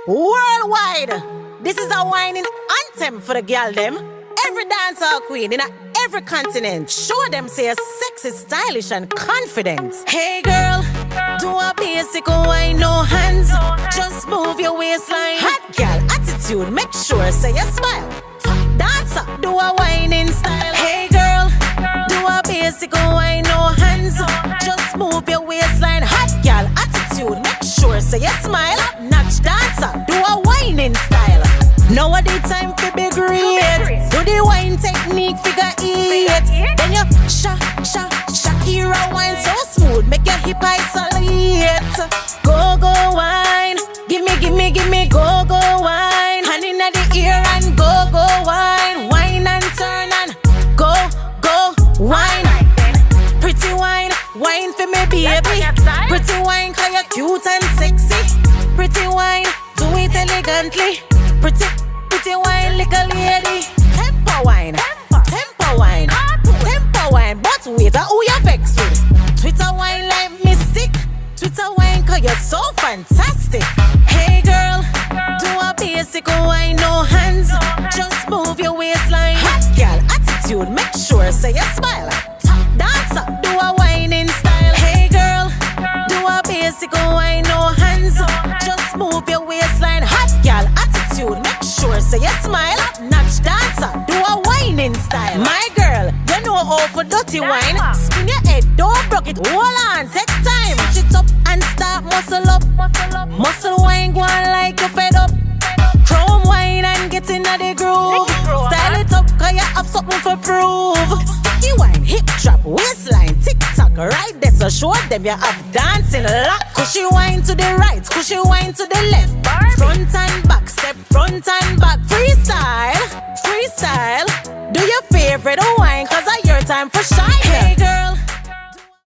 Worldwide, this is a whining anthem for the girl them. Every dancehall queen in every continent. Show them say you're sexy, stylish and confident. Hey girl, do a basic wine, no hands. Just move your waistline. Hot girl attitude, make sure say you smile. Dancer, do a whining style. Hey girl, do a basic wine, no hands. Just move your waistline. Hot girl attitude, make sure say you smile. Notch dancer, do a whining style. Nowadays time for be great. Do the wine technique, figure 8. Then you Shakira wine so smooth, make your hip isolate. Go wine, give me go wine. Hand inna the ear and go wine. Wine and turn and go wine. Pretty wine for me baby. Pretty wine 'cause you're cute and sexy. Pretty wine, do it elegantly. Pretty wine, little lady. Tempo wine, but wait, who you vex with? Twitter wine like mystic. Twitter wine 'cause you're so fantastic. Hey girl, do a basic wine, no hands. Just move your waistline. Hot girl attitude, make sure say you smile. Top dancer, do a whining style. Hey girl, do a basic wine, no hands. Just move your waistline. Hot girl attitude, make sure say you smile. Notch dancer, do a whining style. My girl, you know how for dirty wine. Spin your head, don't broke it. Hold on, take time. Switch it up and start muscle up. Muscle wine, go on like you fed up. Chrome wine and get in the groove. Style it up 'cause you have something for prove. Sticky wine, hip drop, waistline, tick tock. Right there, so show them you have dancing lock. Cushy wine to the right, cushy wine to the left. Front and back, step front and back. Freestyle. Do your favorite wine 'cause it's your time for